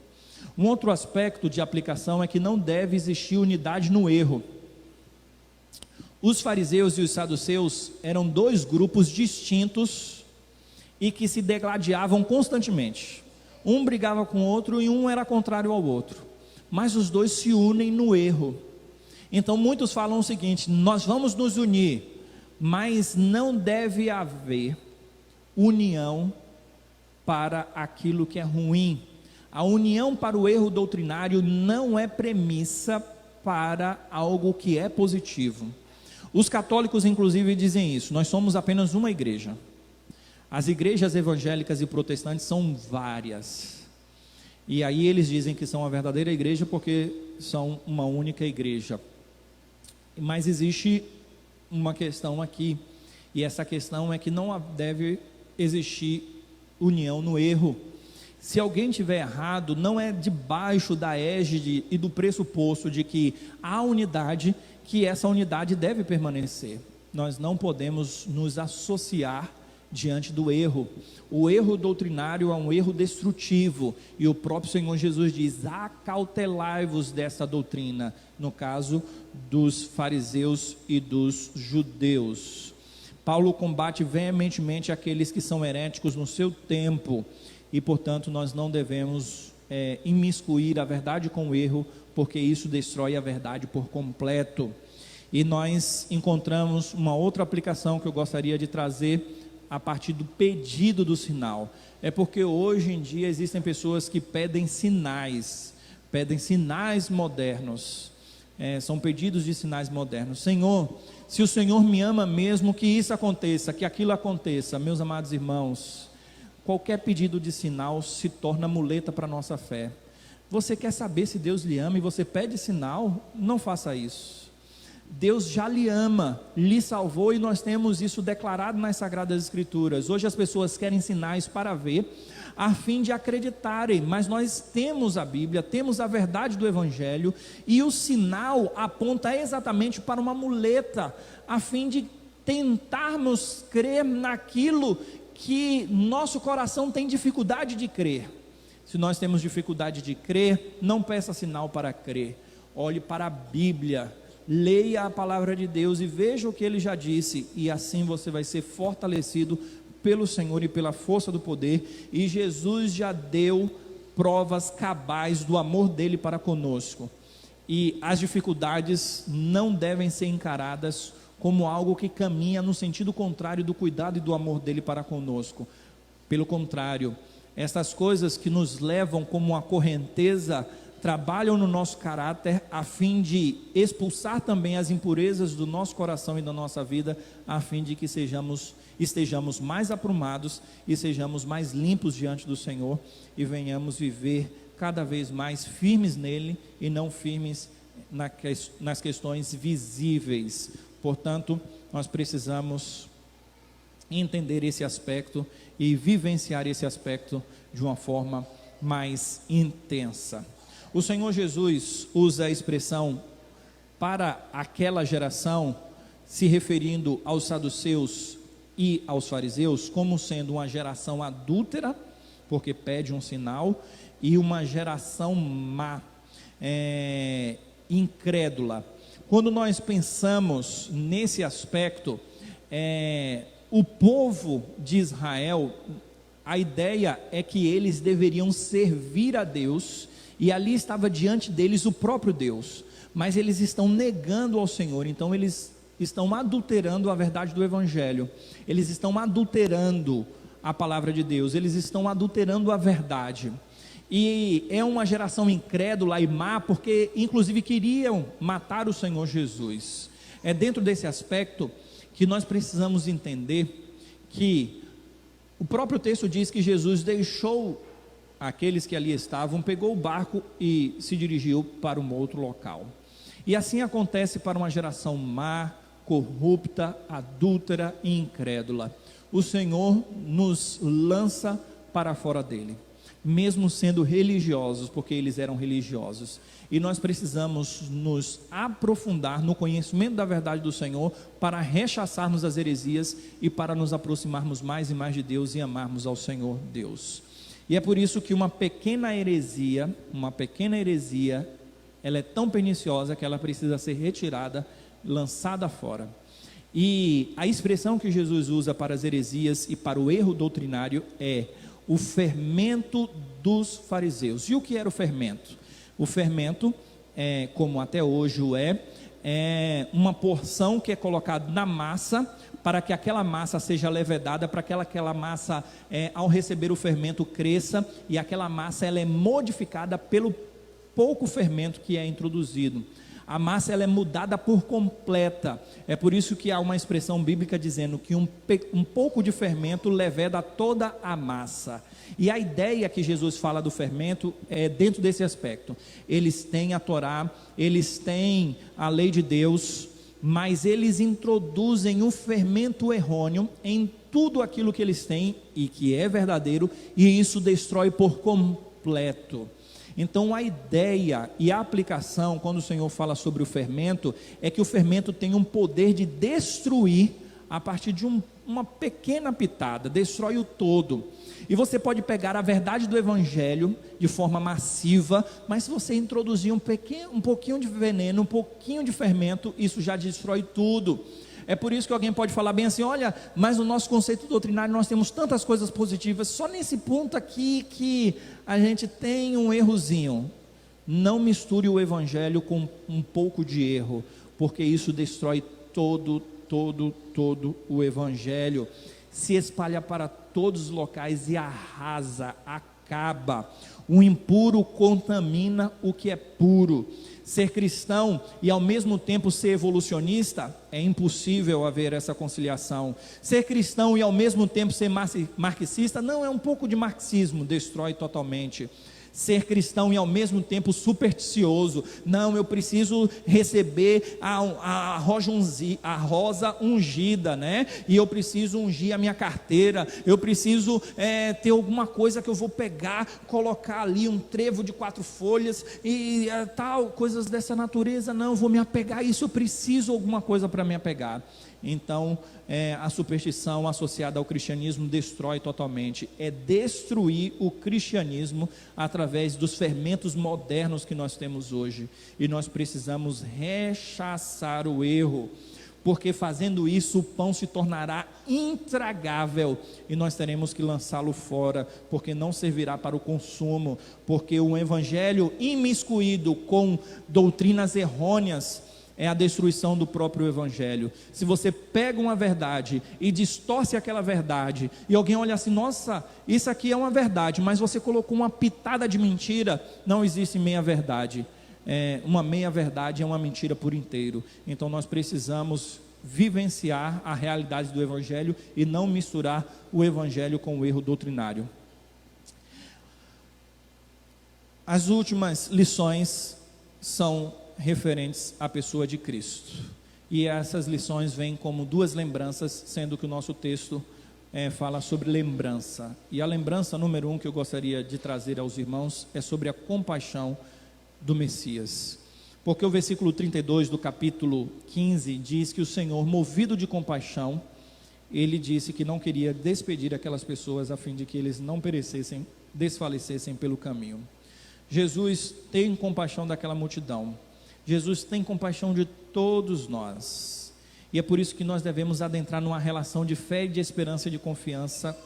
Um outro aspecto de aplicação é que não deve existir unidade no erro. Os fariseus e os saduceus eram dois grupos distintos e que se degladiavam constantemente. Um brigava com o outro e um era contrário ao outro, mas os dois se unem no erro. Então muitos falam o seguinte: nós vamos nos unir, mas não deve haver união para aquilo que é ruim. A união para o erro doutrinário não é premissa para algo que é positivo. Os católicos inclusive dizem isso: nós somos apenas uma igreja. As igrejas evangélicas e protestantes são várias, e aí eles dizem que são a verdadeira igreja porque são uma única igreja. Mas existe uma questão aqui, e essa questão é que não deve existir união no erro. Se alguém tiver errado, não é debaixo da égide e do pressuposto de que há unidade, que essa unidade deve permanecer. Nós não podemos nos associar diante do erro. O erro doutrinário é um erro destrutivo, e o próprio Senhor Jesus diz: acautelai-vos dessa doutrina, no caso dos fariseus e dos judeus. Paulo combate veementemente aqueles que são heréticos no seu tempo, e portanto nós não devemos imiscuir a verdade com o erro, porque isso destrói a verdade por completo. E nós encontramos uma outra aplicação que eu gostaria de trazer a partir do pedido do sinal. É porque hoje em dia existem pessoas que pedem sinais modernos, são pedidos de sinais modernos. Senhor, se o Senhor me ama mesmo, que isso aconteça, que aquilo aconteça. Meus amados irmãos, qualquer pedido de sinal se torna muleta para a nossa fé. Você quer saber se Deus lhe ama e você pede sinal? Não faça isso. Deus já lhe ama, lhe salvou, e nós temos isso declarado nas Sagradas Escrituras. Hoje as pessoas querem sinais para ver, a fim de acreditarem, mas nós temos a Bíblia, temos a verdade do Evangelho, e o sinal aponta exatamente para uma muleta, a fim de tentarmos crer naquilo que nosso coração tem dificuldade de crer. Se nós temos dificuldade de crer, não peça sinal para crer, olhe para a Bíblia, leia a palavra de Deus e veja o que Ele já disse, e assim você vai ser fortalecido pelo Senhor e pela força do poder. E Jesus já deu provas cabais do amor dele para conosco. E as dificuldades não devem ser encaradas como algo que caminha no sentido contrário do cuidado e do amor dele para conosco. Pelo contrário, essas coisas que nos levam como uma correnteza trabalham no nosso caráter a fim de expulsar também as impurezas do nosso coração e da nossa vida, a fim de que estejamos mais aprumados e sejamos mais limpos diante do Senhor e venhamos viver cada vez mais firmes nele e não firmes nas questões visíveis. Portanto, nós precisamos entender esse aspecto e vivenciar esse aspecto de uma forma mais intensa. O Senhor Jesus usa a expressão para aquela geração, se referindo aos saduceus e aos fariseus, como sendo uma geração adúltera, porque pede um sinal, e uma geração má, incrédula. Quando nós pensamos nesse aspecto, o povo de Israel, a ideia é que eles deveriam servir a Deus, e ali estava diante deles o próprio Deus, mas eles estão negando ao Senhor, então eles estão adulterando a verdade do Evangelho, eles estão adulterando a palavra de Deus, eles estão adulterando a verdade. E é uma geração incrédula e má, porque inclusive queriam matar o Senhor Jesus. É dentro desse aspecto que nós precisamos entender que o próprio texto diz que Jesus deixou aqueles que ali estavam, pegou o barco e se dirigiu para um outro local. E assim acontece para uma geração má, corrupta, adúltera e incrédula. O Senhor nos lança para fora dele, mesmo sendo religiosos, porque eles eram religiosos, e nós precisamos nos aprofundar no conhecimento da verdade do Senhor, para rechaçarmos as heresias, e para nos aproximarmos mais e mais de Deus, e amarmos ao Senhor Deus. E é por isso que uma pequena heresia, ela é tão perniciosa, que ela precisa ser retirada, lançada fora. E a expressão que Jesus usa para as heresias e para o erro doutrinário é o fermento dos fariseus. E o que era o fermento? O fermento, como até hoje é uma porção que é colocada na massa, para que aquela massa seja levedada, para que aquela massa, ao receber o fermento, cresça, e aquela massa ela é modificada pelo pouco fermento que é introduzido. A massa ela é mudada por completa. É por isso que há uma expressão bíblica dizendo que um pouco de fermento leveda toda a massa. E a ideia que Jesus fala do fermento é dentro desse aspecto. Eles têm a Torá, eles têm a lei de Deus, mas eles introduzem um fermento errôneo em tudo aquilo que eles têm e que é verdadeiro, e isso destrói por completo. Então a ideia e a aplicação, quando o Senhor fala sobre o fermento, é que o fermento tem um poder de destruir a partir de uma pequena pitada, destrói o todo. E você pode pegar a verdade do Evangelho de forma massiva, mas se você introduzir um pouquinho de veneno, um pouquinho de fermento, isso já destrói tudo. É por isso que alguém pode falar bem assim: olha, mas no nosso conceito doutrinário nós temos tantas coisas positivas, só nesse ponto aqui que a gente tem um errozinho. Não misture o Evangelho com um pouco de erro, porque isso destrói todo o Evangelho, se espalha para todos os locais e arrasa, acaba. O impuro contamina o que é puro. Ser cristão e ao mesmo tempo ser evolucionista, é impossível haver essa conciliação. Ser cristão e ao mesmo tempo ser marxista, não, é um pouco de marxismo, destrói totalmente. Ser cristão e ao mesmo tempo supersticioso, não, eu preciso receber a rosa ungida, né? E eu preciso ungir a minha carteira, eu preciso ter alguma coisa que eu vou pegar, colocar ali um trevo de 4 folhas e tal, coisas dessa natureza. Não, eu vou me apegar a isso, eu preciso alguma coisa para me apegar. Então a superstição associada ao cristianismo destrói totalmente. É destruir o cristianismo através dos fermentos modernos que nós temos hoje, e nós precisamos rechaçar o erro. porque fazendo isso o pão se tornará intragável e nós teremos que lançá-lo fora, porque não servirá para o consumo, porque o evangelho imiscuído com doutrinas errôneas é a destruição do próprio evangelho. Se você pega uma verdade e distorce aquela verdade, e alguém olha assim, nossa, isso aqui é uma verdade, mas você colocou uma pitada de mentira, não existe meia verdade. Uma meia verdade é uma mentira por inteiro. Então nós precisamos vivenciar a realidade do evangelho e não misturar o evangelho com o erro doutrinário. As últimas lições são referentes à pessoa de Cristo, e essas lições vêm como duas lembranças, sendo que o nosso texto fala sobre lembrança, e a lembrança número 1 que eu gostaria de trazer aos irmãos é sobre a compaixão do Messias, porque o versículo 32 do capítulo 15 diz que o Senhor, movido de compaixão, ele disse que não queria despedir aquelas pessoas a fim de que eles não perecessem, desfalecessem pelo caminho. Jesus tem compaixão daquela multidão, Jesus tem compaixão de todos nós, e é por isso que nós devemos adentrar numa relação de fé e de esperança e de confiança,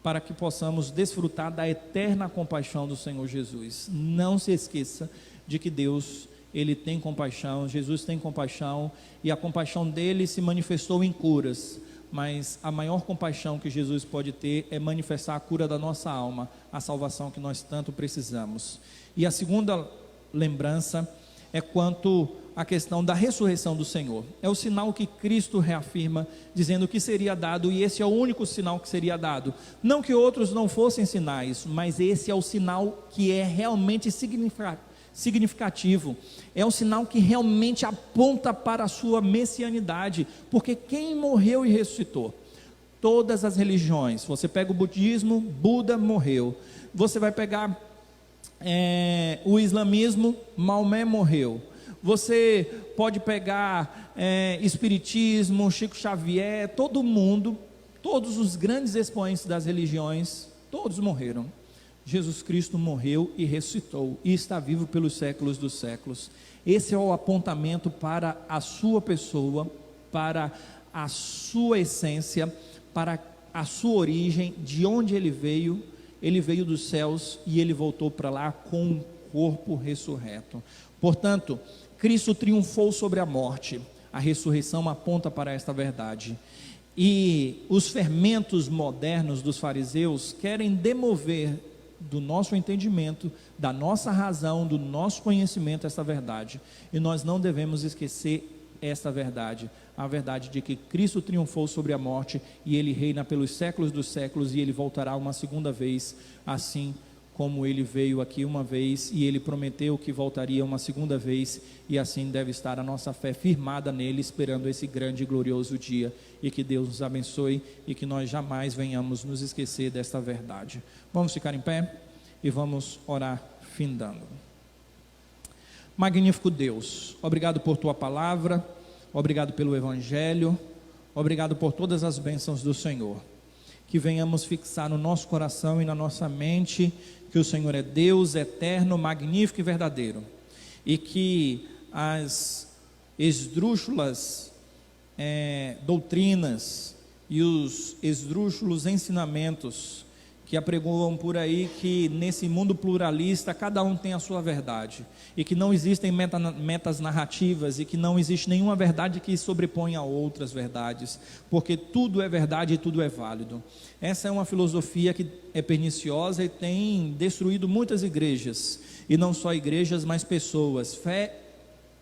para que possamos desfrutar da eterna compaixão do Senhor Jesus. Não se esqueça de que Deus, Ele tem compaixão, Jesus tem compaixão, e a compaixão dele se manifestou em curas, mas a maior compaixão que Jesus pode ter é manifestar a cura da nossa alma, a salvação que nós tanto precisamos. E a segunda lembrança é quanto à questão da ressurreição do Senhor. É o sinal que Cristo reafirma, dizendo que seria dado, e esse é o único sinal que seria dado. Não que outros não fossem sinais, mas esse é o sinal que é realmente significativo. É um sinal que realmente aponta para a sua messianidade, porque quem morreu e ressuscitou? Todas as religiões. Você pega o budismo, Buda morreu. Você vai pegar o islamismo, Maomé morreu. Você pode pegar espiritismo, Chico Xavier, todo mundo, todos os grandes expoentes das religiões, todos morreram. Jesus Cristo morreu e ressuscitou, e está vivo pelos séculos dos séculos. Esse é o apontamento para a sua pessoa, para a sua essência, para a sua origem, de onde ele veio dos céus e ele voltou para lá com um corpo ressurreto. Portanto, Cristo triunfou sobre a morte, a ressurreição aponta para esta verdade, e os fermentos modernos dos fariseus querem demover do nosso entendimento, da nossa razão, do nosso conhecimento essa verdade, e nós não devemos esquecer esta verdade, a verdade de que Cristo triunfou sobre a morte e ele reina pelos séculos dos séculos, e ele voltará uma segunda vez, assim como ele veio aqui uma vez e ele prometeu que voltaria uma segunda vez, e assim deve estar a nossa fé firmada nele, esperando esse grande e glorioso dia, e que Deus nos abençoe e que nós jamais venhamos nos esquecer desta verdade. Vamos ficar em pé e vamos orar findando. Magnífico Deus, obrigado por tua palavra, obrigado pelo evangelho, obrigado por todas as bênçãos do Senhor, que venhamos fixar no nosso coração e na nossa mente que o Senhor é Deus eterno, magnífico e verdadeiro, e que as esdrúxulas doutrinas e os esdrúxulos ensinamentos que apregoam por aí que nesse mundo pluralista cada um tem a sua verdade, e que não existem metas narrativas, e que não existe nenhuma verdade que sobreponha a outras verdades, porque tudo é verdade e tudo é válido. Essa é uma filosofia que é perniciosa e tem destruído muitas igrejas, e não só igrejas, mas pessoas, fé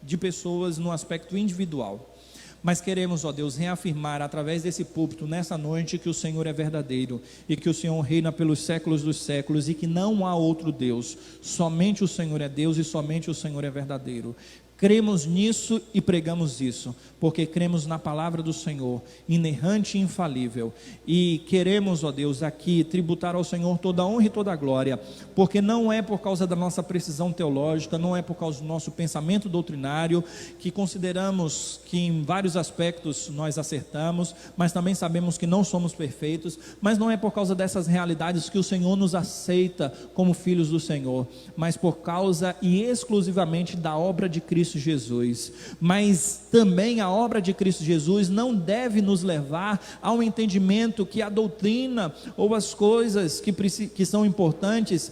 de pessoas no aspecto individual. Mas queremos, ó Deus, reafirmar através desse púlpito nessa noite que o Senhor é verdadeiro e que o Senhor reina pelos séculos dos séculos e que não há outro Deus, somente o Senhor é Deus e somente o Senhor é verdadeiro. Cremos nisso e pregamos isso, porque cremos na palavra do Senhor, inerrante e infalível, e queremos, ó Deus, aqui tributar ao Senhor toda a honra e toda a glória, porque não é por causa da nossa precisão teológica, não é por causa do nosso pensamento doutrinário, que consideramos que em vários aspectos nós acertamos, mas também sabemos que não somos perfeitos, mas não é por causa dessas realidades que o Senhor nos aceita como filhos do Senhor, mas por causa e exclusivamente da obra de Cristo Cristo Jesus. Mas também a obra de Cristo Jesus não deve nos levar ao entendimento que a doutrina ou as coisas que são importantes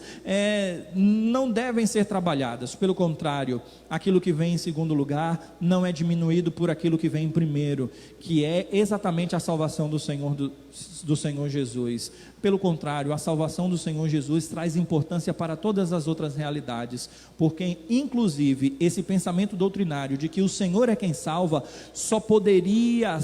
não devem ser trabalhadas. Pelo contrário, aquilo que vem em segundo lugar não é diminuído por aquilo que vem em primeiro, que é exatamente a salvação do Senhor Jesus. Pelo contrário, a salvação do Senhor Jesus traz importância para todas as outras realidades, porque inclusive esse pensamento doutrinário de que o Senhor é quem salva, só poderia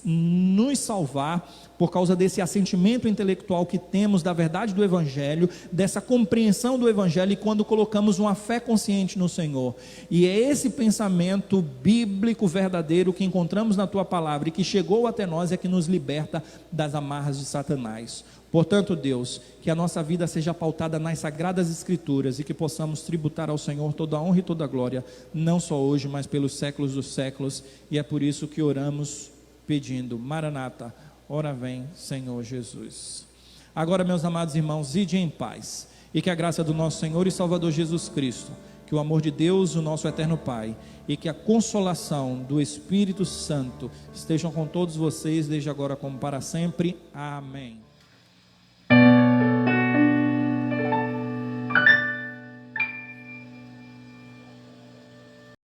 nos salvar por causa desse assentimento intelectual que temos da verdade do Evangelho, dessa compreensão do Evangelho, e quando colocamos uma fé consciente no Senhor. E é esse pensamento bíblico verdadeiro que encontramos na Tua Palavra e que chegou até nós, é que nos liberta das amarras de Satanás. Portanto, Deus, que a nossa vida seja pautada nas Sagradas Escrituras e que possamos tributar ao Senhor toda a honra e toda a glória, não só hoje, mas pelos séculos dos séculos. E é por isso que oramos pedindo: Maranata, ora vem, Senhor Jesus. Agora, meus amados irmãos, ide em paz, e que a graça do nosso Senhor e Salvador Jesus Cristo, que o amor de Deus, o nosso eterno Pai, e que a consolação do Espírito Santo estejam com todos vocês, desde agora como para sempre. Amém.